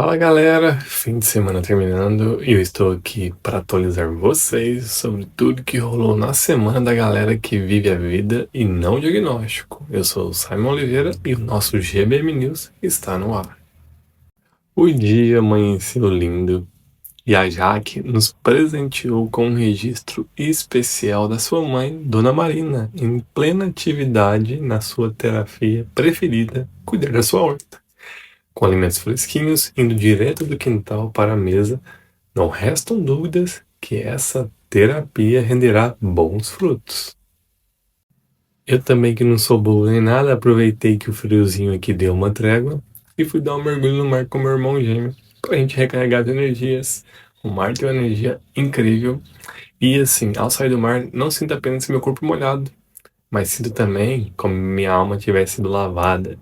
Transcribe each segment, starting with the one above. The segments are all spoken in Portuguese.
Fala galera, fim de semana terminando e eu estou aqui para atualizar vocês sobre tudo que rolou na semana da galera que vive a vida e não o diagnóstico. Eu sou o Simon Oliveira e o nosso GBM News está no ar. O dia amanheceu lindo e a Jaque nos presenteou com um registro especial da sua mãe, Dona Marina, em plena atividade na sua terapia preferida, cuidar da sua horta. Com alimentos fresquinhos indo direto do quintal para a mesa, não restam dúvidas que essa terapia renderá bons frutos. Eu também, que não sou bobo nem nada, aproveitei que o friozinho aqui deu uma trégua e fui dar um mergulho no mar com meu irmão gêmeo para a gente recarregar as energias. O mar tem uma energia incrível e assim, ao sair do mar, não sinto apenas meu corpo molhado, mas sinto também como minha alma tivesse sido lavada.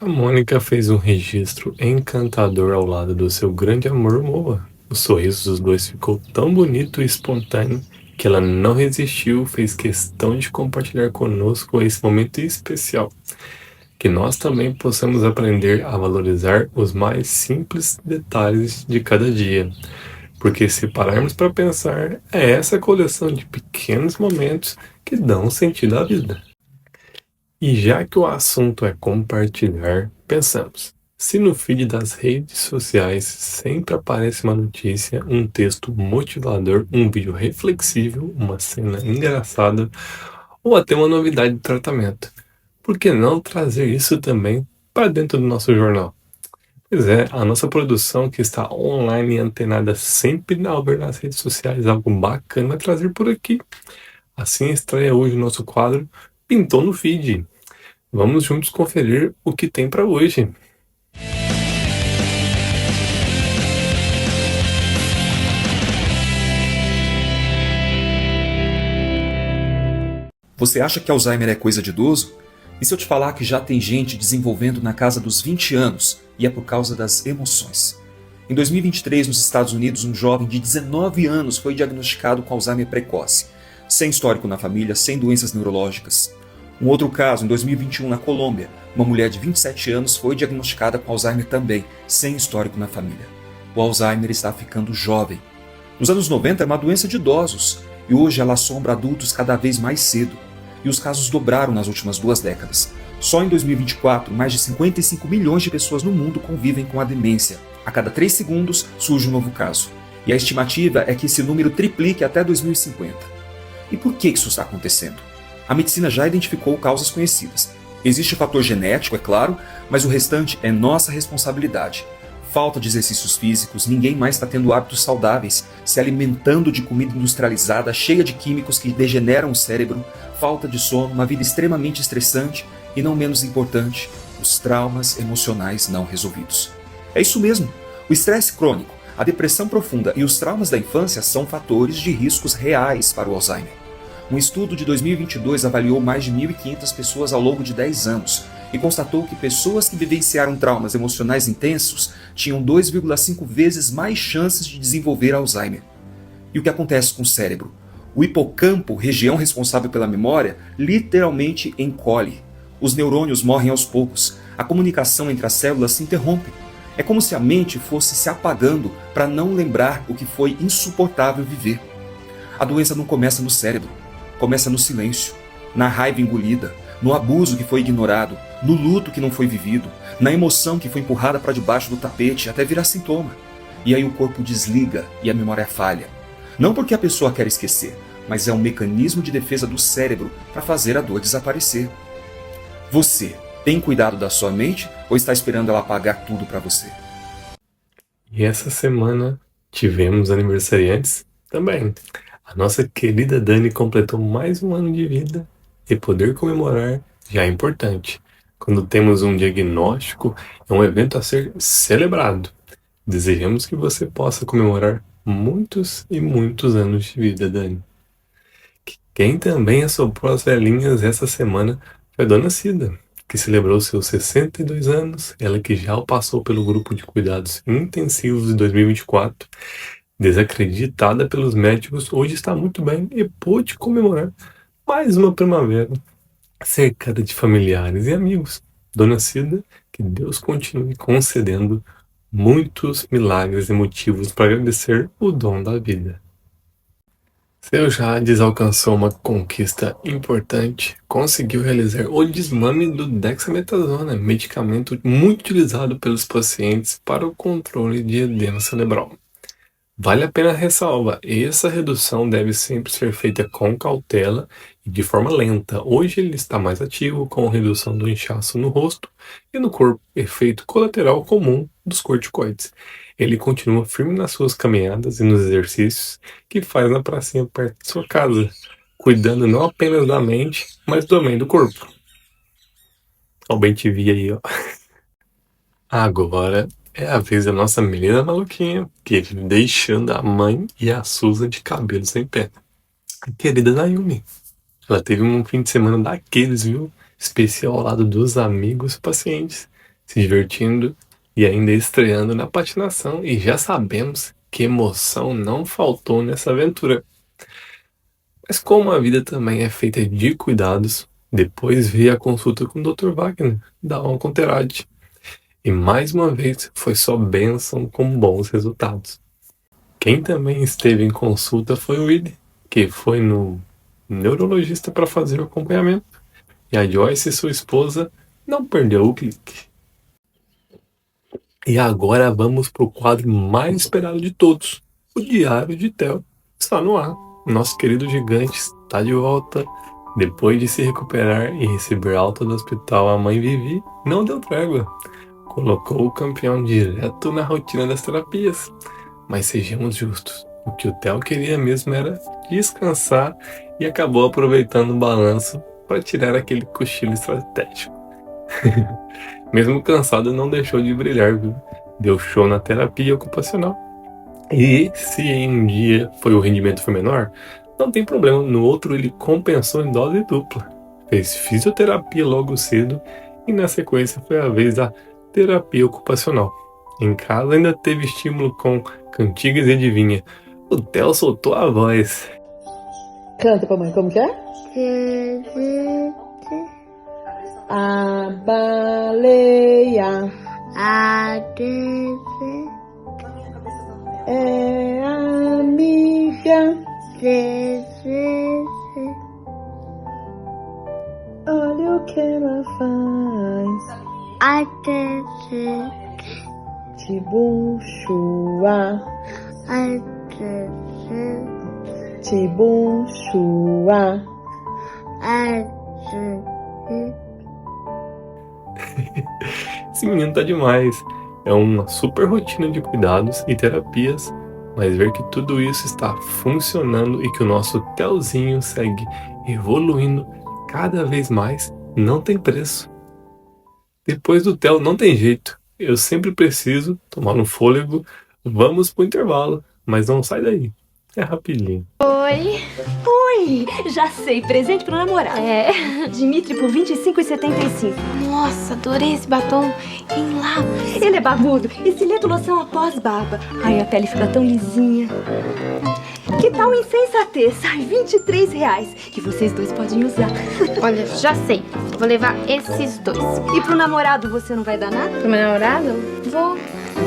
A Mônica fez um registro encantador ao lado do seu grande amor Moa. O sorriso dos dois ficou tão bonito e espontâneo que ela não resistiu, fez questão de compartilhar conosco esse momento especial. Que nós também possamos aprender a valorizar os mais simples detalhes de cada dia. Porque se pararmos para pensar, é essa coleção de pequenos momentos que dão sentido à vida. E já que o assunto é compartilhar, pensamos: se no feed das redes sociais sempre aparece uma notícia, um texto motivador, um vídeo reflexivo, uma cena engraçada ou até uma novidade de tratamento, por que não trazer isso também para dentro do nosso jornal? Pois é, a nossa produção, que está online e antenada sempre ao ver nas redes sociais algo bacana a trazer por aqui. Assim estreia hoje o nosso quadro Pintou no Feed. Vamos juntos conferir o que tem para hoje. Você acha que Alzheimer é coisa de idoso? E se eu te falar que já tem gente desenvolvendo na casa dos 20 anos e é por causa das emoções? Em 2023, nos Estados Unidos, um jovem de 19 anos foi diagnosticado com Alzheimer precoce, sem histórico na família, sem doenças neurológicas. Um outro caso, em 2021, na Colômbia, uma mulher de 27 anos foi diagnosticada com Alzheimer também, sem histórico na família. O Alzheimer está ficando jovem. Nos anos 90 era uma doença de idosos, e hoje ela assombra adultos cada vez mais cedo. E os casos dobraram nas últimas 2 décadas. Só em 2024, mais de 55 milhões de pessoas no mundo convivem com a demência. A cada 3 segundos surge um novo caso. E a estimativa é que esse número triplique até 2050. E por que isso está acontecendo? A medicina já identificou causas conhecidas. Existe o fator genético, é claro, mas o restante é nossa responsabilidade. Falta de exercícios físicos, ninguém mais está tendo hábitos saudáveis, se alimentando de comida industrializada cheia de químicos que degeneram o cérebro, falta de sono, uma vida extremamente estressante e, não menos importante, os traumas emocionais não resolvidos. É isso mesmo, o estresse crônico, a depressão profunda e os traumas da infância são fatores de riscos reais para o Alzheimer. Um estudo de 2022 avaliou mais de 1.500 pessoas ao longo de 10 anos e constatou que pessoas que vivenciaram traumas emocionais intensos tinham 2,5 vezes mais chances de desenvolver Alzheimer. E o que acontece com o cérebro? O hipocampo, região responsável pela memória, literalmente encolhe. Os neurônios morrem aos poucos, a comunicação entre as células se interrompe. É como se a mente fosse se apagando para não lembrar o que foi insuportável viver. A doença não começa no cérebro, começa no silêncio, na raiva engolida, no abuso que foi ignorado, no luto que não foi vivido, na emoção que foi empurrada para debaixo do tapete até virar sintoma. E aí o corpo desliga e a memória falha. Não porque a pessoa quer esquecer, mas é um mecanismo de defesa do cérebro para fazer a dor desaparecer. Você tem cuidado da sua mente ou está esperando ela apagar tudo para você? E essa semana tivemos aniversariantes também. A nossa querida Dani completou mais um ano de vida e poder comemorar já é importante. Quando temos um diagnóstico, é um evento a ser celebrado. Desejamos que você possa comemorar muitos e muitos anos de vida, Dani. Quem também assoprou as velhinhas essa semana foi a Dona Cida, que celebrou seus 62 anos, ela que já passou pelo grupo de cuidados intensivos de 2024, desacreditada pelos médicos, hoje está muito bem e pôde comemorar mais uma primavera, cercada de familiares e amigos. Dona Cida, que Deus continue concedendo muitos milagres e motivos para agradecer o dom da vida. Seu Jades alcançou uma conquista importante, conseguiu realizar o desmame do dexametasona, medicamento muito utilizado pelos pacientes para o controle de edema cerebral. Vale a pena ressalvar, essa redução deve sempre ser feita com cautela e de forma lenta. Hoje ele está mais ativo com redução do inchaço no rosto e no corpo, efeito colateral comum dos corticoides. Ele continua firme nas suas caminhadas e nos exercícios que faz na pracinha perto de sua casa, cuidando não apenas da mente, mas também do corpo. Ó, o bem te vi aí, ó. Agora é a vez da nossa menina maluquinha, que vive deixando a mãe e a Susan de cabelos em pé. A querida Naomi. Ela teve um fim de semana daqueles, viu? Especial ao lado dos amigos e pacientes, se divertindo e ainda estreando na patinação. E já sabemos que emoção não faltou nessa aventura. Mas como a vida também é feita de cuidados, depois veio a consulta com o Dr. Wagner, da Onconterade. E mais uma vez foi só bênção com bons resultados. Quem também esteve em consulta foi o Willy, que foi no neurologista para fazer o acompanhamento. E a Joyce, sua esposa, não perdeu o clique. E agora vamos para o quadro mais esperado de todos, o Diário de Theo. Está no ar. Nosso querido gigante está de volta. Depois de se recuperar e receber alta do hospital, a mãe Vivi não deu trégua. Colocou o campeão direto na rotina das terapias. Mas sejamos justos, o que o Theo queria mesmo era descansar e acabou aproveitando o balanço para tirar aquele cochilo estratégico. Mesmo cansado, não deixou de brilhar, viu? Deu show na terapia ocupacional. E se em um dia o rendimento foi menor, não tem problema, no outro ele compensou em dose dupla. Fez fisioterapia logo cedo e na sequência foi a vez da terapia ocupacional. Em casa ainda teve estímulo com cantigas e adivinha. O Theo soltou a voz. Canta pra mãe, como que é? A baleia é amiga. Olha o que ela faz. Tibunchua, tibunchua. Esse menino tá demais. É uma super rotina de cuidados e terapias, mas ver que tudo isso está funcionando e que o nosso Theozinho segue evoluindo cada vez mais não tem preço. Depois do Theo não tem jeito. Eu sempre preciso tomar um fôlego. Vamos pro intervalo, mas não sai daí. É rapidinho. Oi, já sei, presente pro namorado. Dimitri por R$25,75. Nossa, adorei esse batom em lá. Ele é barbudo e se lê loção após barba. Ai, a pele fica tão lisinha. Que tal insensatez? Ai, R$23, que vocês dois podem usar. Olha, já sei, vou levar esses dois. E pro namorado você não vai dar nada? Pro meu namorado?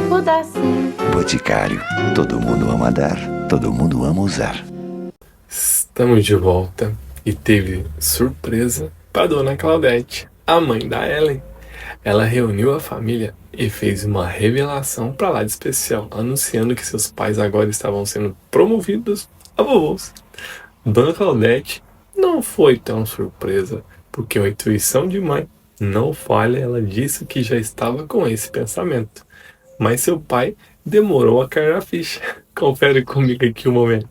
Vou dar sim. Boticário, todo mundo ama dar, todo mundo ama usar. Estamos de volta e teve surpresa para Dona Claudete, a mãe da Ellen. Ela reuniu a família e fez uma revelação para lá de especial, anunciando que seus pais agora estavam sendo promovidos a vovôs. Dona Claudete não foi tão surpresa, porque a intuição de mãe não falha, ela disse que já estava com esse pensamento. Mas seu pai demorou a cair na ficha. Confere comigo aqui um momento.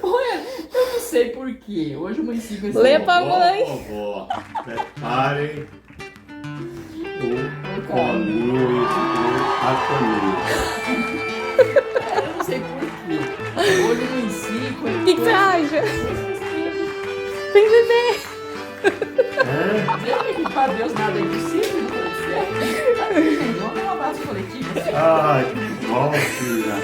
Eu não sei porquê. Hoje eu amanheci com esse Lê pra mãe. Vovó, preparem o colinho e a colinha. Eu não sei porquê. Hoje eu amanheci com O que você acha? Vem beber. Lembra que para Deus nada é impossível? Não pode ser. Vamos dar um abraço coletivo. Ai, que bom, filha.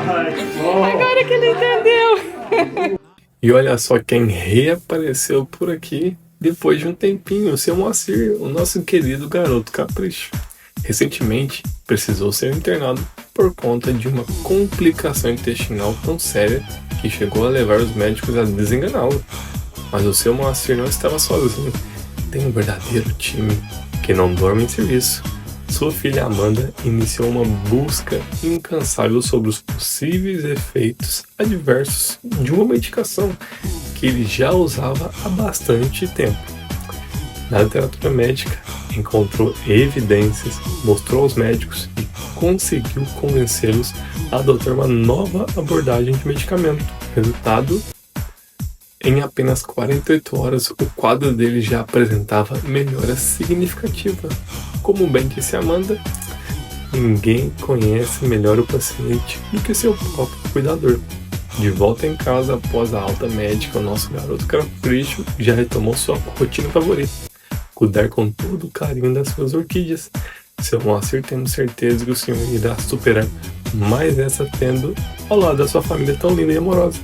Ai, que bom. Agora que ele entendeu. E olha só quem reapareceu por aqui depois de um tempinho, o seu Moacir, o nosso querido garoto capricho. Recentemente, precisou ser internado por conta de uma complicação intestinal tão séria que chegou a levar os médicos a desenganá-lo. Mas o seu Moacir não estava sozinho. Tem um verdadeiro time que não dorme em serviço. Sua filha Amanda iniciou uma busca incansável sobre os possíveis efeitos adversos de uma medicação que ele já usava há bastante tempo. Na literatura médica, encontrou evidências, mostrou aos médicos e conseguiu convencê-los a adotar uma nova abordagem de medicamento. Resultado: em apenas 48 horas, o quadro dele já apresentava melhora significativa. Como bem disse Amanda, ninguém conhece melhor o paciente do que seu próprio cuidador. De volta em casa após a alta médica, o nosso garoto capricho já retomou sua rotina favorita: cuidar com todo o carinho das suas orquídeas. Seu Moacir, temos certeza que o senhor irá superar mais essa tendo ao lado da sua família tão linda e amorosa.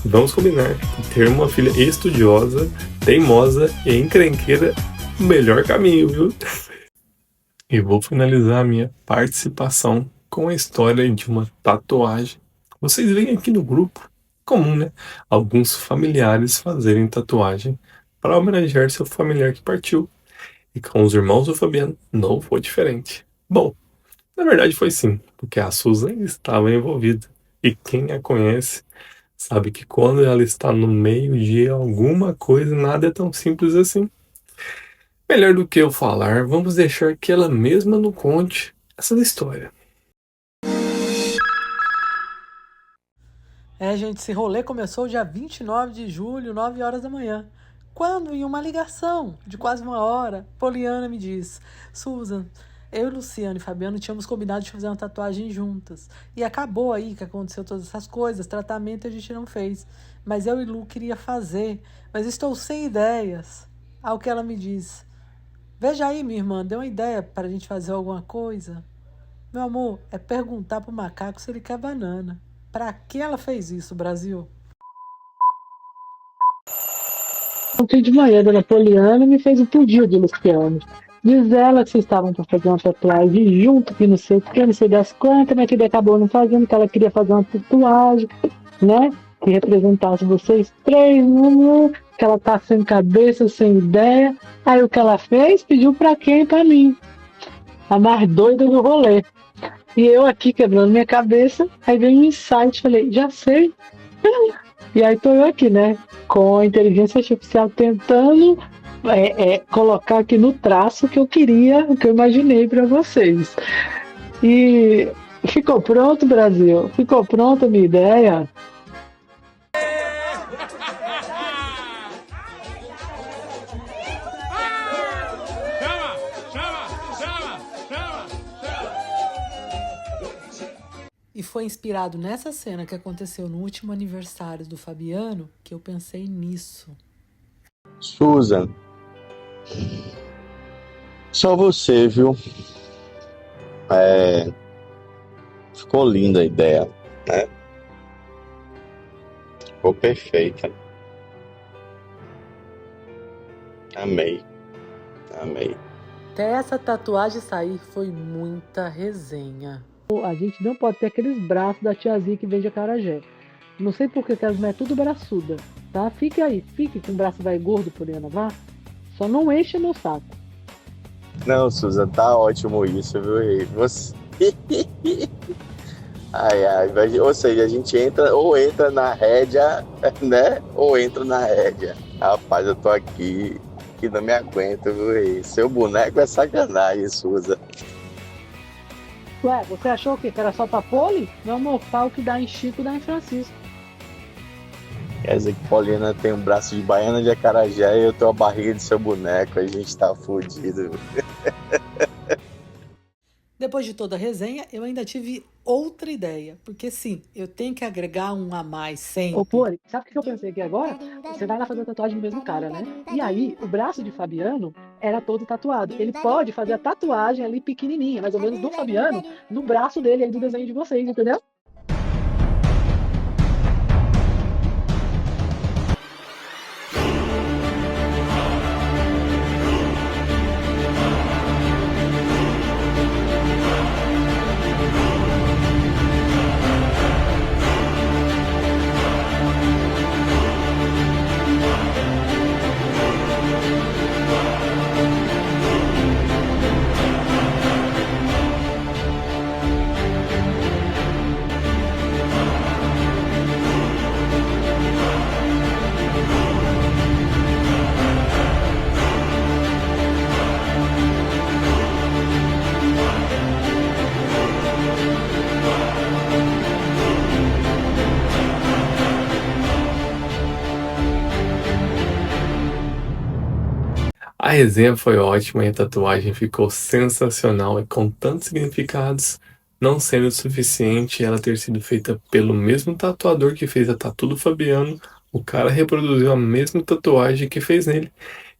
Vamos combinar que ter uma filha estudiosa, teimosa e encrenqueira é o melhor caminho, viu? E vou finalizar a minha participação com a história de uma tatuagem. Vocês veem aqui no grupo, comum, né? Alguns familiares fazerem tatuagem para homenagear seu familiar que partiu. E com os irmãos do Fabiano não foi diferente. Bom, na verdade foi sim, porque a Susan estava envolvida. E quem a conhece sabe que quando ela está no meio de alguma coisa, nada é tão simples assim. Melhor do que eu falar, vamos deixar que ela mesma nos conte essa história. Gente, esse rolê começou dia 29 de julho, 9 horas da manhã. Quando, em uma ligação de quase 1 hora, Poliana me diz: Susan, eu, Luciano e Fabiano tínhamos combinado de fazer uma tatuagem juntas. E acabou aí que aconteceu todas essas coisas, tratamento a gente não fez. Mas eu e Lu queria fazer, mas estou sem ideias. Ao que ela me diz: veja aí, minha irmã, deu uma ideia para a gente fazer alguma coisa? Meu amor, é perguntar pro macaco se ele quer banana. Pra que ela fez isso, Brasil? Ontem de manhã, a dona Poliana me fez um pedido de Luciano. Diz ela que vocês estavam para fazer uma tatuagem junto, que não sei o que, não sei das quantas, minha filha acabou não fazendo, que ela queria fazer uma tatuagem, né? Que representasse vocês três, que ela tá sem cabeça, sem ideia. Aí o que ela fez? Pediu pra quem? Pra mim. A mais doida do rolê. E eu aqui quebrando minha cabeça, aí veio um insight, falei, já sei. E aí tô eu aqui, né? Com a inteligência artificial tentando colocar aqui no traço que eu queria, o que eu imaginei para vocês. E ficou pronto, Brasil? Ficou pronta a minha ideia? E foi inspirado nessa cena que aconteceu no último aniversário do Fabiano que eu pensei nisso. Susan, só você, viu? Ficou linda a ideia, né? Ficou perfeita. Amei. Até essa tatuagem sair foi muita resenha. A gente não pode ter aqueles braços da tiazinha que vende acarajé. Não sei por que as mulheres tudo braçuda, tá? Fique aí, fique com o braço vai gordo, Poliana, vá. Só não enche meu saco. Não, Susan, tá ótimo isso, viu? Você... ou seja, a gente entra na rédea, né? Ou entra na rédea. Rapaz, eu tô aqui que não me aguento, viu? Seu boneco é sacanagem, Susan. Ué, você achou o quê? Que era só pra Poli? Meu amor, pau que dá em Chico, dá em Francisco. Quer dizer que Poliana tem um braço de baiana de acarajé e eu tenho a barriga de seu boneco. A gente tá fudido. Depois de toda a resenha, eu ainda tive outra ideia. Porque sim, eu tenho que agregar um a mais sempre. Ô, Poli, sabe o que eu pensei aqui agora? Você vai lá fazer a tatuagem do mesmo cara, né? E aí, o braço de Fabiano era todo tatuado. Ele pode fazer a tatuagem ali pequenininha, mais ou menos do Fabiano, no braço dele aí do desenho de vocês, entendeu? A resenha foi ótima e a tatuagem ficou sensacional e com tantos significados, não sendo suficiente ela ter sido feita pelo mesmo tatuador que fez a tatu do Fabiano, o cara reproduziu a mesma tatuagem que fez nele,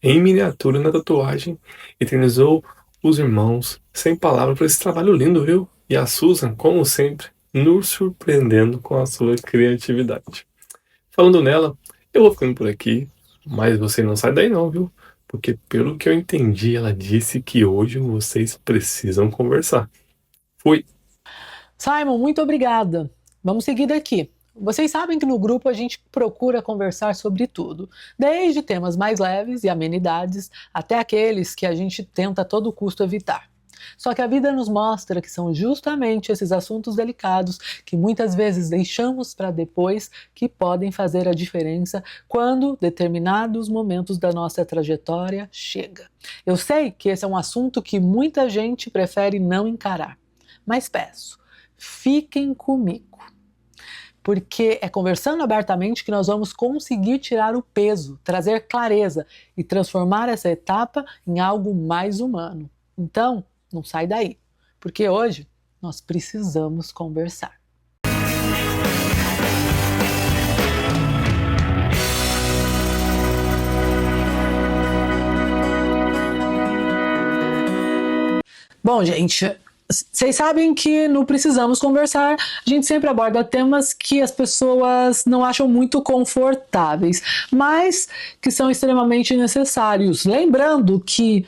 em miniatura na tatuagem, eternizou os irmãos, sem palavras por esse trabalho lindo, viu? E a Susan, como sempre, nos surpreendendo com a sua criatividade. Falando nela, eu vou ficando por aqui, mas você não sai daí não, viu? Porque pelo que eu entendi, ela disse que hoje vocês precisam conversar. Fui! Simon, muito obrigada. Vamos seguir daqui. Vocês sabem que no grupo a gente procura conversar sobre tudo, desde temas mais leves e amenidades, até aqueles que a gente tenta a todo custo evitar. Só que a vida nos mostra que são justamente esses assuntos delicados que muitas vezes deixamos para depois que podem fazer a diferença quando determinados momentos da nossa trajetória chega. Eu sei que esse é um assunto que muita gente prefere não encarar, mas peço, fiquem comigo. Porque é conversando abertamente que nós vamos conseguir tirar o peso, trazer clareza e transformar essa etapa em algo mais humano. Então, não sai daí, porque hoje nós precisamos conversar. Bom, gente, vocês sabem que no Precisamos Conversar, a gente sempre aborda temas que as pessoas não acham muito confortáveis, mas que são extremamente necessários. Lembrando que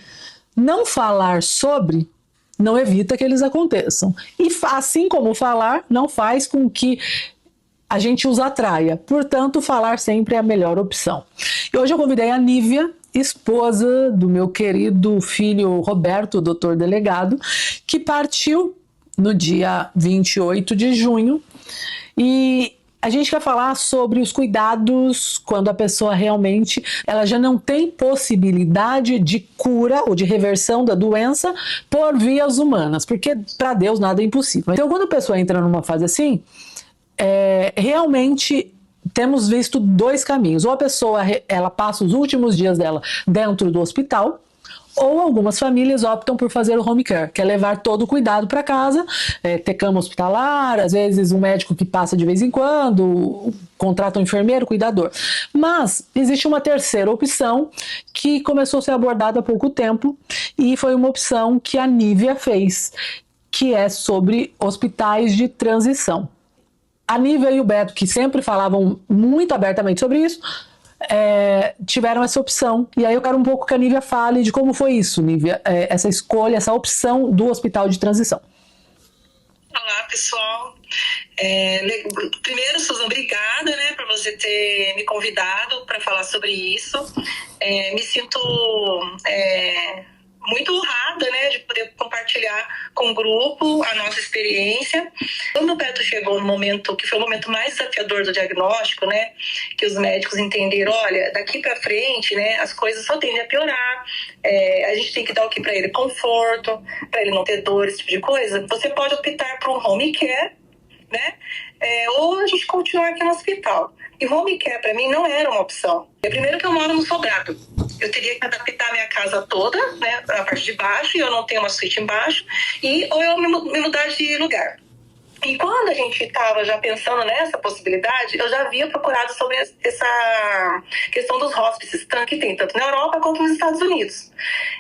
não falar sobre não evita que eles aconteçam. E assim como falar, não faz com que a gente os atraia. Portanto, falar sempre é a melhor opção. E hoje eu convidei a Nívia, esposa do meu querido filho Roberto, doutor delegado, que partiu no dia 28 de junho. E a gente vai falar sobre os cuidados quando a pessoa realmente ela já não tem possibilidade de cura ou de reversão da doença por vias humanas, porque para Deus nada é impossível. Então, quando a pessoa entra numa fase assim, realmente temos visto dois caminhos. Ou a pessoa ela passa os últimos dias dela dentro do hospital, ou algumas famílias optam por fazer o home care, que é levar todo o cuidado para casa, ter cama hospitalar, às vezes um médico que passa de vez em quando, contrata um enfermeiro, cuidador. Mas existe uma terceira opção que começou a ser abordada há pouco tempo e foi uma opção que a Nívia fez, que é sobre hospitais de transição. A Nívia e o Beto, que sempre falavam muito abertamente sobre isso, tiveram essa opção. E aí eu quero um pouco que a Nívia fale de como foi isso, Nívia, essa escolha, essa opção do hospital de transição. Olá, pessoal. Primeiro, Susan, obrigada, por você ter me convidado para falar sobre isso. Me sinto muito honrada, de poder compartilhar com o grupo a nossa experiência. Quando o Beto chegou no momento, que foi o momento mais desafiador do diagnóstico, que os médicos entenderam, olha, daqui para frente, as coisas só tendem a piorar, a gente tem que dar o que para ele? Conforto, para ele não ter dor, esse tipo de coisa. Você pode optar por um home care, ou a gente continuar aqui no hospital. E home care para mim não era uma opção. Primeiro que eu moro no sobrado. Eu teria que adaptar a minha casa toda, a parte de baixo, e eu não tenho uma suíte embaixo, ou eu me mudar de lugar. E quando a gente estava já pensando nessa possibilidade, eu já havia procurado sobre essa questão dos hospices, que tem tanto na Europa quanto nos Estados Unidos.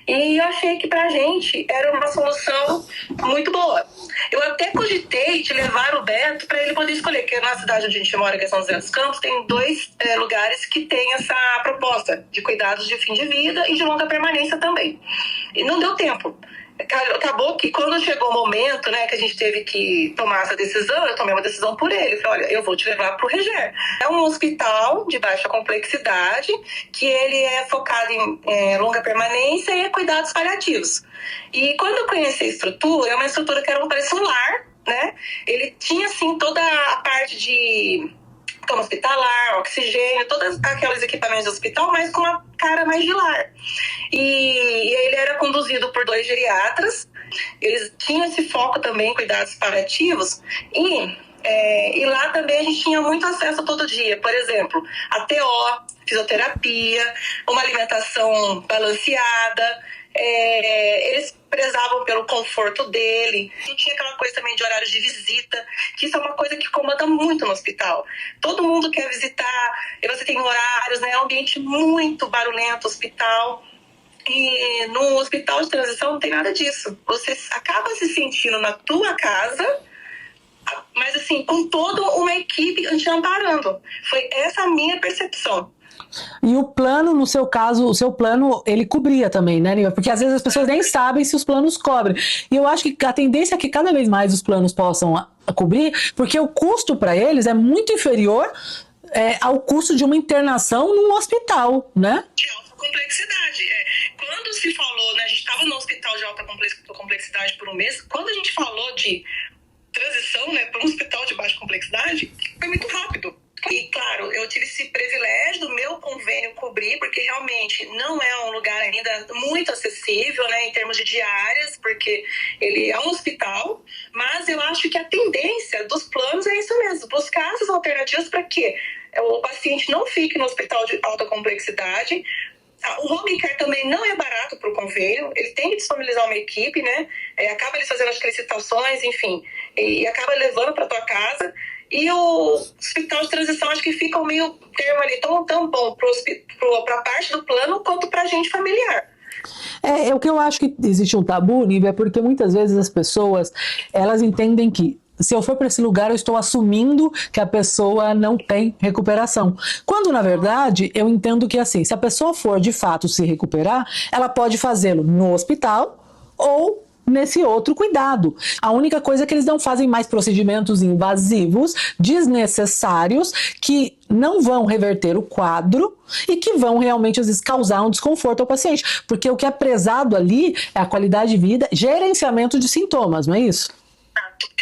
E eu achei que pra gente era uma solução muito boa. Eu até cogitei de levar o Beto para ele poder escolher, porque na cidade onde a gente mora, que é São José dos Campos, tem 2 lugares que tem essa proposta de cuidados de fim de vida e de longa permanência também. E não deu tempo. Acabou que quando chegou o momento, que a gente teve que tomar essa decisão, eu tomei uma decisão por ele. Eu falei, olha, eu vou te levar para o Reger. É um hospital de baixa complexidade, que ele é focado em longa permanência e cuidados paliativos. E quando eu conheci a estrutura, é uma estrutura que era parece um lar, Ele tinha, assim, toda a parte de cama hospitalar, oxigênio, todos aqueles equipamentos de hospital, mas com uma cara mais de lar. E ele era conduzido por 2 geriatras, eles tinham esse foco também em cuidados paliativos, e E lá também a gente tinha muito acesso todo dia. Por exemplo, a TO, fisioterapia, uma alimentação balanceada. Eles prezavam pelo conforto dele. Não tinha aquela coisa também de horários de visita, que isso é uma coisa que comanda muito no hospital. Todo mundo quer visitar, e você tem horários, né? É um ambiente muito barulhento, hospital. E no hospital de transição não tem nada disso. Você acaba se sentindo na tua casa, mas assim, com toda uma equipe te amparando. Foi essa a minha percepção. E o plano, no seu caso, o seu plano, ele cobria também, né, Nívia? Porque às vezes as pessoas nem sabem se os planos cobrem. E eu acho que a tendência é que cada vez mais os planos possam cobrir, porque o custo para eles é muito inferior ao custo de uma internação num hospital, né? De alta complexidade. Quando se falou, né, a gente estava no hospital de alta complexidade por um mês, quando a gente falou de transição, né, para um hospital de baixa complexidade, foi muito rápido. E, claro, eu tive esse privilégio do meu convênio cobrir, porque realmente não é um lugar ainda muito acessível, né, em termos de diárias, porque ele é um hospital, mas eu acho que a tendência dos planos é isso mesmo, buscar essas alternativas para que o paciente não fique no hospital de alta complexidade. O home care também não é barato para o convênio, ele tem que disponibilizar uma equipe, né, acaba eles fazendo as licitações, enfim, e acaba levando para tua casa. E o hospital de transição acho que fica o meio termo ali tão bom para a parte do plano quanto para a gente familiar. O que eu acho que existe um tabu, Nívia, é porque muitas vezes as pessoas, elas entendem que se eu for para esse lugar, eu estou assumindo que a pessoa não tem recuperação. Quando, na verdade, eu entendo que assim, se a pessoa for de fato se recuperar, ela pode fazê-lo no hospital ou nesse outro cuidado. A única coisa é que eles não fazem mais procedimentos invasivos, desnecessários, que não vão reverter o quadro e que vão realmente, às vezes, causar um desconforto ao paciente. Porque o que é prezado ali é a qualidade de vida, gerenciamento de sintomas, não é isso?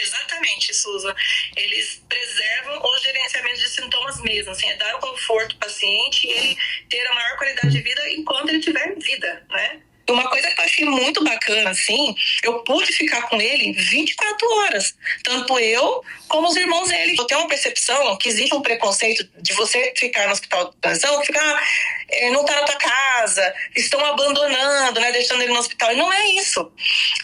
Exatamente, Suza. Eles preservam o gerenciamento de sintomas mesmo, assim, dar o conforto ao paciente e ele ter a maior qualidade de vida enquanto ele tiver vida, né? Uma coisa que eu achei muito bacana, assim, eu pude ficar com ele 24 horas. Tanto eu como os irmãos dele. Eu tenho uma percepção que existe um preconceito de você ficar no hospital de transição, ficar, não tá na tua casa, estão abandonando, né, deixando ele no hospital. E não é isso.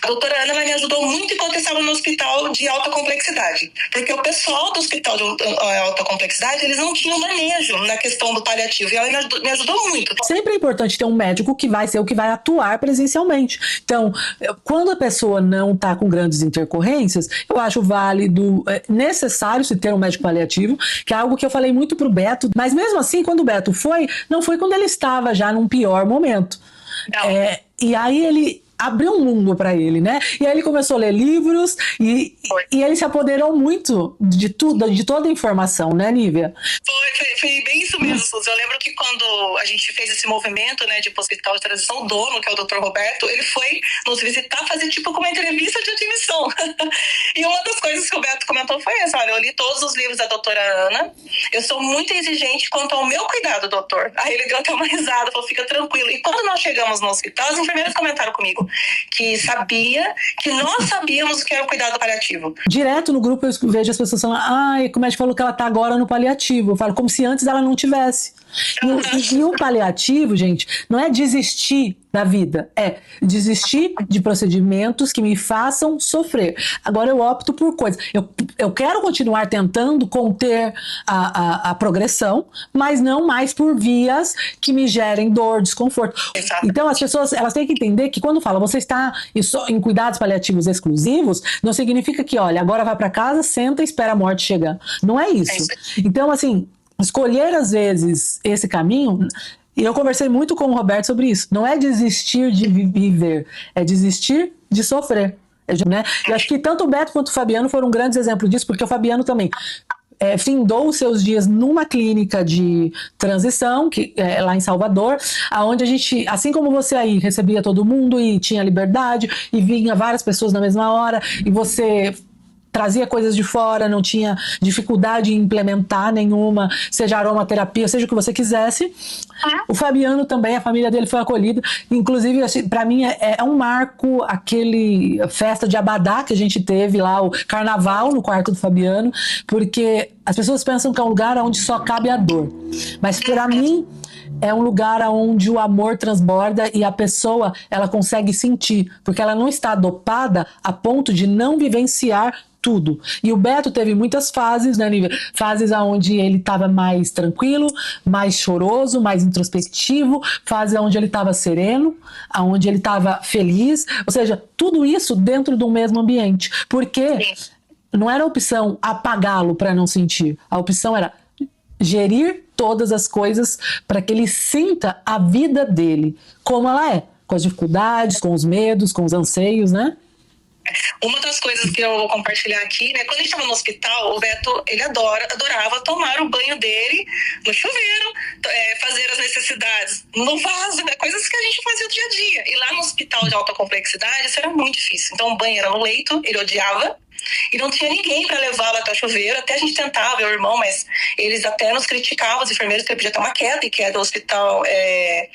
A doutora Ana me ajudou muito enquanto eu estava no hospital de alta complexidade. Porque o pessoal do hospital de alta complexidade, eles não tinham manejo na questão do paliativo. E ela me ajudou muito. Sempre é importante ter um médico que vai ser o que vai atuar presencialmente. Então, quando a pessoa não está com grandes intercorrências, eu acho válido, necessário se ter um médico paliativo, que é algo que eu falei muito pro Beto, mas mesmo assim, quando o Beto foi, não foi quando ele estava já num pior momento. E aí ele abriu um mundo para ele, né? E aí ele começou a ler livros e ele se apoderou muito de tudo, de toda a informação, né, Nívia? Foi bem isso mesmo, Suzy. Eu lembro que quando a gente fez esse movimento, né, de ir pro hospital de transição, o dono, que é o Dr. Roberto, ele foi nos visitar, fazer tipo uma entrevista de admissão. E uma das coisas que o Beto comentou foi essa: olha, eu li todos os livros da doutora Ana, eu sou muito exigente quanto ao meu cuidado, doutor. Aí ele deu até uma risada, falou, fica tranquilo. E quando nós chegamos no hospital, as enfermeiras comentaram comigo que nós sabíamos o que era o cuidado paliativo. Direto no grupo eu vejo as pessoas falando, como o médico falou que ela tá agora no paliativo. Eu falo, como se antes ela não tivesse. E o paliativo, gente, não é desistir da vida, é desistir de procedimentos que me façam sofrer. Agora eu opto por coisas. Eu quero continuar tentando conter a progressão, mas não mais por vias que me gerem dor, desconforto. Exato. Então as pessoas, elas têm que entender que quando fala você está em cuidados paliativos exclusivos, não significa que, olha, agora vai para casa, senta e espera a morte chegar. Não é isso. Então, assim, escolher às vezes esse caminho, e eu conversei muito com o Roberto sobre isso, não é desistir de viver, é desistir de sofrer, né? Eu acho que tanto o Beto quanto o Fabiano foram grandes exemplos disso, porque o Fabiano também findou os seus dias numa clínica de transição, que lá em Salvador, onde a gente, assim como você aí, recebia todo mundo e tinha liberdade, e vinha várias pessoas na mesma hora, e você trazia coisas de fora, não tinha dificuldade em implementar nenhuma, seja aromaterapia, seja o que você quisesse. O Fabiano também, a família dele foi acolhida. Inclusive, assim, para mim é um marco aquele festa de Abadá que a gente teve lá, o carnaval no quarto do Fabiano, porque as pessoas pensam que é um lugar onde só cabe a dor. Mas para mim é um lugar onde o amor transborda e a pessoa ela consegue sentir, porque ela não está dopada a ponto de não vivenciar tudo. E o Beto teve muitas fases, né, Nívia? Fases onde ele estava mais tranquilo, mais choroso, mais introspectivo, fases onde ele estava sereno, onde ele estava feliz, ou seja, tudo isso dentro do mesmo ambiente, porque não era a opção apagá-lo para não sentir, a opção era gerir todas as coisas para que ele sinta a vida dele como ela é, com as dificuldades, com os medos, com os anseios, né? Uma das coisas que eu vou compartilhar aqui, né? Quando a gente estava no hospital, o Beto, ele adorava tomar o banho dele no chuveiro, fazer as necessidades no vaso, né? Coisas que a gente fazia do dia a dia. E lá no hospital de alta complexidade, isso era muito difícil. Então o banho era no leito, ele odiava. E não tinha ninguém para levá-lo até o chuveiro. Até a gente tentava, eu e o irmão, mas eles até nos criticavam, os enfermeiros, que ele podia ter uma queda, e queda do hospital é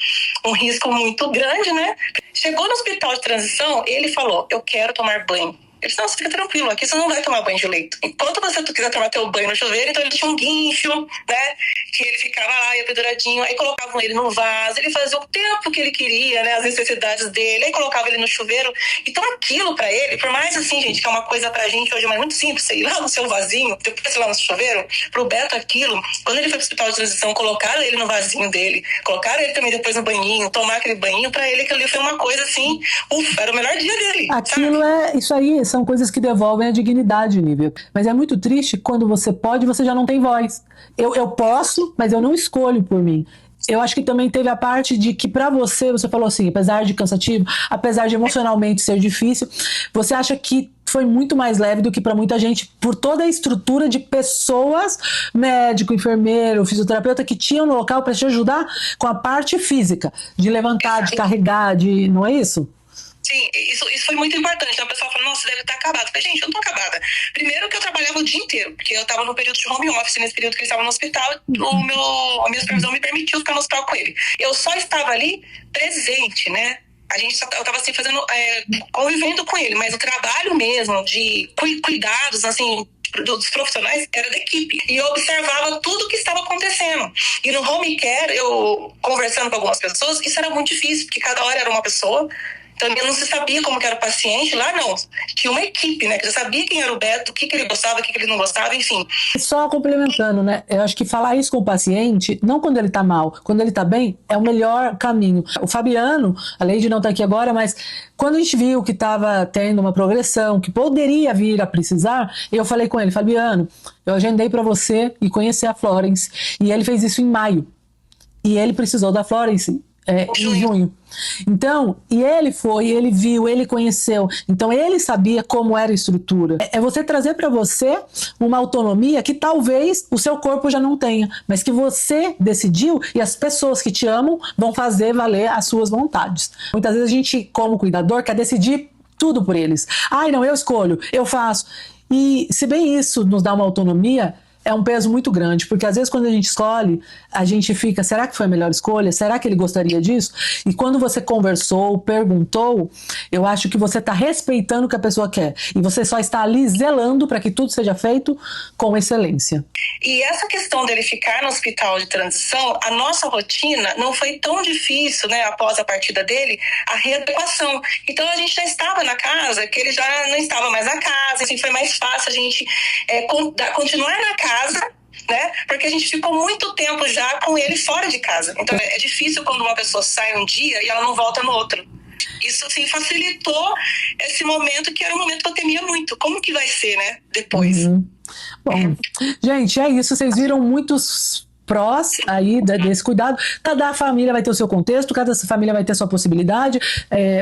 um risco muito grande, né? Chegou no hospital de transição, ele falou: eu quero tomar banho. Ele disse: não, você fica tranquilo, aqui você não vai tomar banho de leito. Enquanto você quiser tomar teu banho no chuveiro, então ele tinha um guincho, né? Que ele ficava lá, ia penduradinho, aí colocavam ele no vaso, ele fazia o tempo que ele queria, né? As necessidades dele, aí colocava ele no chuveiro. Então aquilo pra ele, por mais assim, gente, que é uma coisa pra gente hoje, mas muito simples, você ir lá no seu vasinho, depois ir lá no chuveiro, pro Beto aquilo, quando ele foi pro hospital de transição, colocaram ele no vasinho dele, colocaram ele também depois no banhinho, tomar aquele banhinho, pra ele aquilo ali foi uma coisa assim, ufa, era o melhor dia dele. Aquilo sabe? isso aí são coisas que devolvem a dignidade, Nívia. Mas é muito triste quando você pode, você já não tem voz. Eu posso, mas eu não escolho por mim. Eu acho que também teve a parte de que pra você falou assim, apesar de cansativo, apesar de emocionalmente ser difícil, você acha que foi muito mais leve do que pra muita gente, por toda a estrutura de pessoas, médico, enfermeiro, fisioterapeuta, que tinham no local pra te ajudar com a parte física, de levantar, de carregar, não é isso? Sim, isso foi muito importante. Então, o pessoal fala: nossa, deve estar acabado. Eu falei: gente, eu não tô acabada. Primeiro que eu trabalhava o dia inteiro, porque eu tava no período de home office, nesse período que ele estava no hospital, a minha supervisão me permitiu ficar no hospital com ele. Eu só estava ali presente, né? Eu tava assim, convivendo com ele, mas o trabalho mesmo de cuidados, assim, dos profissionais era da equipe. E eu observava tudo que estava acontecendo. E no home care, eu conversando com algumas pessoas, isso era muito difícil, porque cada hora era uma pessoa. Então, não se sabia como que era o paciente. Lá, não. Tinha uma equipe, né? Que já sabia quem era o Beto, o que ele gostava, o que ele não gostava, enfim. Só complementando, né? Eu acho que falar isso com o paciente, não quando ele tá mal, quando ele tá bem, é o melhor caminho. O Fabiano, a Leide não tá aqui agora, mas quando a gente viu que tava tendo uma progressão, que poderia vir a precisar, eu falei com ele: Fabiano, eu agendei pra você ir conhecer a Florence. E ele fez isso em maio. E ele precisou da Florence em junho. Então, e ele foi, ele viu, ele conheceu. Então, ele sabia como era a estrutura. É você trazer para você uma autonomia que talvez o seu corpo já não tenha, mas que você decidiu e as pessoas que te amam vão fazer valer as suas vontades. Muitas vezes a gente, como cuidador, quer decidir tudo por eles. Ai, não, eu escolho, eu faço. E se bem isso nos dá uma autonomia, é um peso muito grande, porque às vezes quando a gente escolhe, a gente fica: será que foi a melhor escolha? Será que ele gostaria disso? E quando você conversou, perguntou, eu acho que você está respeitando o que a pessoa quer. E você só está ali zelando para que tudo seja feito com excelência. E essa questão dele ficar no hospital de transição, a nossa rotina não foi tão difícil, né, após a partida dele, a readequação. Então a gente já estava na casa, que ele já não estava mais na casa, assim, foi mais fácil a gente continuar na casa, né? Porque a gente ficou muito tempo já com ele fora de casa. Então é difícil quando uma pessoa sai um dia e ela não volta no outro. Isso, assim, facilitou esse momento, que era um momento que eu temia muito. Como que vai ser, né? Depois. Bom, gente, é isso. Vocês viram muitos prós aí desse cuidado. Cada família vai ter o seu contexto, cada família vai ter a sua possibilidade.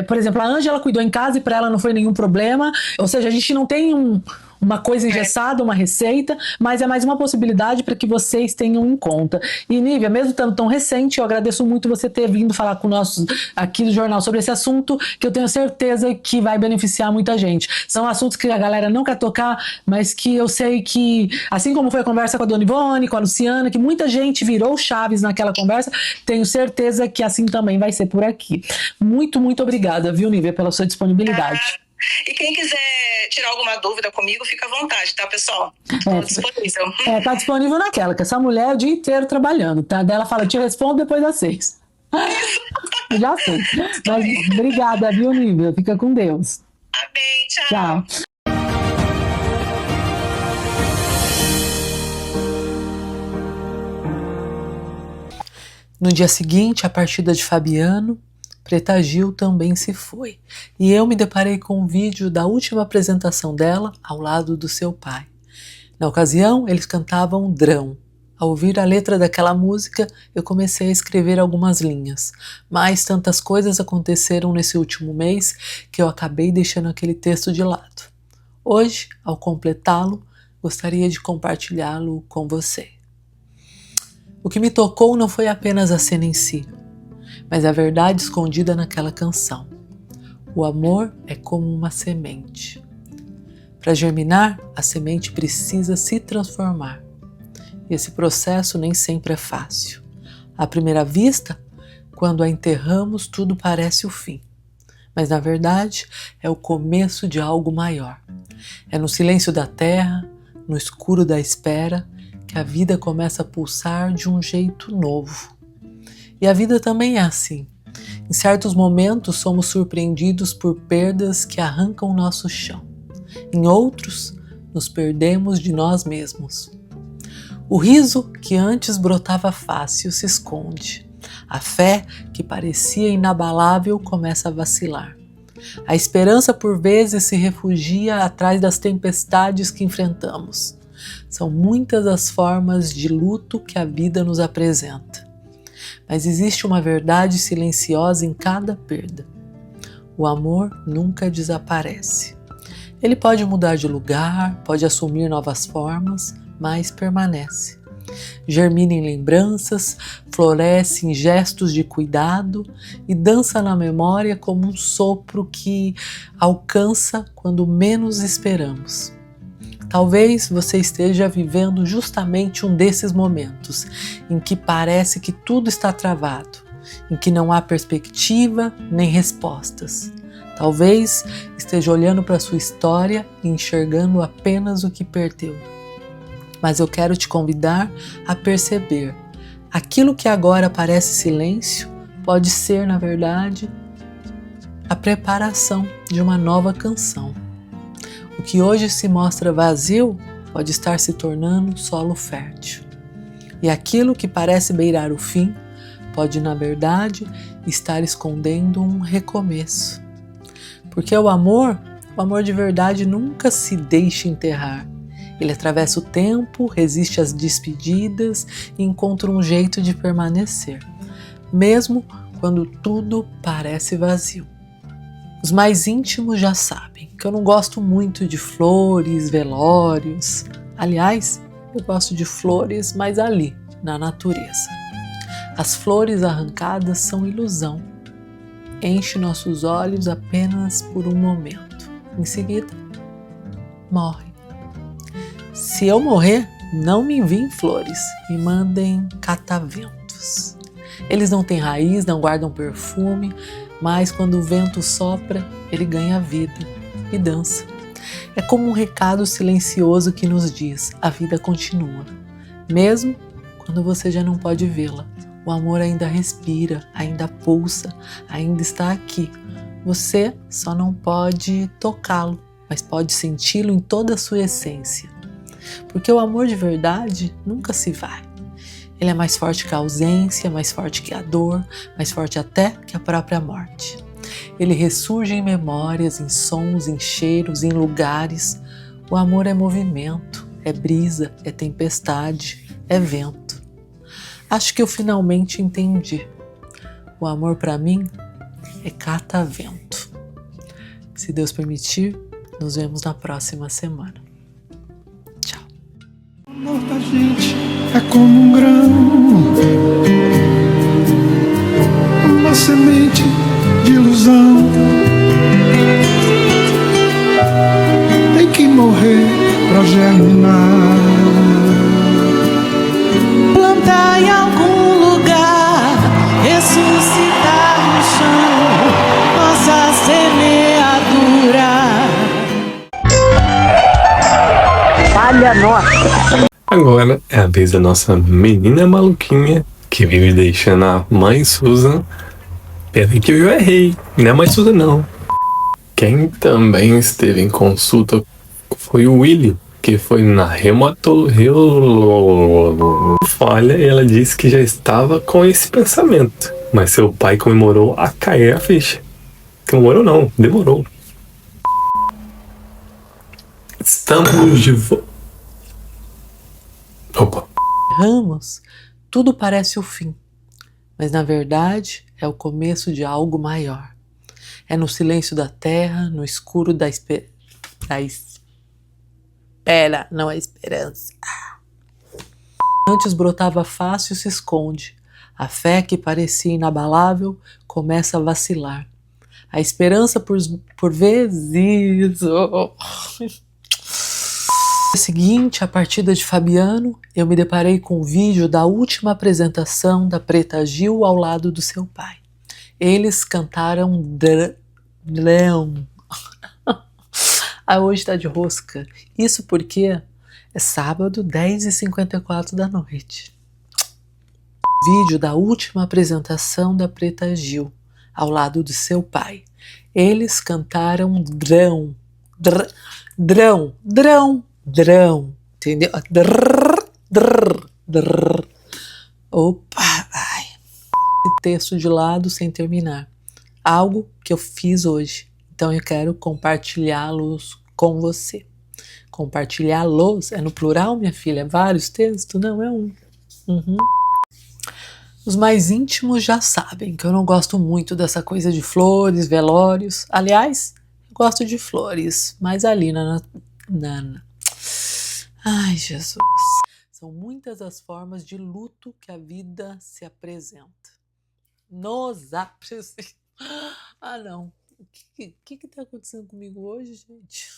Por exemplo, a Ângela cuidou em casa e para ela não foi nenhum problema. Ou seja, a gente não tem uma coisa engessada, uma receita, mas é mais uma possibilidade para que vocês tenham em conta. E Nívia, mesmo estando tão recente, eu agradeço muito você ter vindo falar com nós aqui do jornal sobre esse assunto, que eu tenho certeza que vai beneficiar muita gente. São assuntos que a galera não quer tocar, mas que eu sei que, assim como foi a conversa com a Dona Ivone, com a Luciana, que muita gente virou chaves naquela conversa, tenho certeza que assim também vai ser por aqui. Muito, muito obrigada, viu, Nívia, pela sua disponibilidade. E quem quiser tirar alguma dúvida comigo, fica à vontade, tá, pessoal? Estou disponível. Tá disponível naquela, que essa mulher é o dia inteiro trabalhando, tá? Daí ela fala, te respondo depois das 6. Já sei. Mas obrigada, viu, Nívia? Fica com Deus. Amém, tchau. No dia seguinte, a partida de Fabiano, Preta Gil também se foi, e eu me deparei com um vídeo da última apresentação dela ao lado do seu pai. Na ocasião, eles cantavam Drão. Ao ouvir a letra daquela música, eu comecei a escrever algumas linhas, mas tantas coisas aconteceram nesse último mês que eu acabei deixando aquele texto de lado. Hoje, ao completá-lo, gostaria de compartilhá-lo com você. O que me tocou não foi apenas a cena em si, mas a verdade escondida naquela canção. O amor é como uma semente. Para germinar, a semente precisa se transformar. E esse processo nem sempre é fácil. À primeira vista, quando a enterramos, tudo parece o fim. Mas na verdade, é o começo de algo maior. É no silêncio da terra, no escuro da espera, que a vida começa a pulsar de um jeito novo. E a vida também é assim. Em certos momentos somos surpreendidos por perdas que arrancam nosso chão. Em outros, nos perdemos de nós mesmos. O riso que antes brotava fácil se esconde. A fé que parecia inabalável começa a vacilar. A esperança por vezes se refugia atrás das tempestades que enfrentamos. São muitas as formas de luto que a vida nos apresenta. Mas existe uma verdade silenciosa em cada perda. O amor nunca desaparece. Ele pode mudar de lugar, pode assumir novas formas, mas permanece. Germina em lembranças, floresce em gestos de cuidado e dança na memória como um sopro que alcança quando menos esperamos. Talvez você esteja vivendo justamente um desses momentos em que parece que tudo está travado, em que não há perspectiva nem respostas. Talvez esteja olhando para sua história e enxergando apenas o que perdeu. Mas eu quero te convidar a perceber. Aquilo que agora parece silêncio pode ser, na verdade, a preparação de uma nova canção. O que hoje se mostra vazio pode estar se tornando solo fértil. E aquilo que parece beirar o fim pode, na verdade, estar escondendo um recomeço. Porque o amor de verdade nunca se deixa enterrar. Ele atravessa o tempo, resiste às despedidas e encontra um jeito de permanecer, mesmo quando tudo parece vazio. Os mais íntimos já sabem que eu não gosto muito de flores, velórios. Aliás, eu gosto de flores, mas ali, na natureza. As flores arrancadas são ilusão. Enche nossos olhos apenas por um momento. Em seguida, morre. Se eu morrer, não me enviem flores, me mandem cataventos. Eles não têm raiz, não guardam perfume, mas quando o vento sopra, ele ganha vida e dança. É como um recado silencioso que nos diz: a vida continua. Mesmo quando você já não pode vê-la, o amor ainda respira, ainda pulsa, ainda está aqui. Você só não pode tocá-lo, mas pode senti-lo em toda a sua essência. Porque o amor de verdade nunca se vai. Ele é mais forte que a ausência, mais forte que a dor, mais forte até que a própria morte. Ele ressurge em memórias, em sons, em cheiros, em lugares. O amor é movimento, é brisa, é tempestade, é vento. Acho que eu finalmente entendi. O amor para mim é catavento. Se Deus permitir, nos vemos na próxima semana. amor da gente é como um grão, uma semente de ilusão. Tem que morrer pra germinar. Plantar em algum lugar, ressuscitar no chão nossa semeadura. Falha nossa! Agora é a vez da nossa menina maluquinha que vive deixando a mãe Susan. Peraí que eu errei, não é mãe Susan não. Quem também esteve em consulta foi o Willy, que foi na falha, e ela disse que já estava com esse pensamento, mas seu pai comemorou a cair a ficha. Comemorou não, demorou. Estamos de volta. Opa. Ramos, tudo parece o fim, mas na verdade é o começo de algo maior. É no silêncio da terra, no escuro da espera, não a esperança. Antes brotava fácil e se esconde. A fé que parecia inabalável começa a vacilar. A esperança por vezes... No dia seguinte, a partida de Fabiano, eu me deparei com um vídeo da última apresentação da Preta Gil ao lado do seu pai. Eles cantaram Drão. Hoje tá de rosca. Isso porque é sábado, 10h54 da noite. Vídeo da última apresentação da Preta Gil ao lado do seu pai. Eles cantaram Drão. Drão. Entendeu? Opa, ai. Esse texto de lado sem terminar. Algo que eu fiz hoje. Então eu quero compartilhá-los com você. Compartilhá-los é no plural, minha filha? É vários textos? Não, é um. Os mais íntimos já sabem que eu não gosto muito dessa coisa de flores, velórios. Aliás, eu gosto de flores, mas ali Ai, Jesus. São muitas as formas de luto que a vida se apresenta. Ah, não. O que tá acontecendo comigo hoje, gente?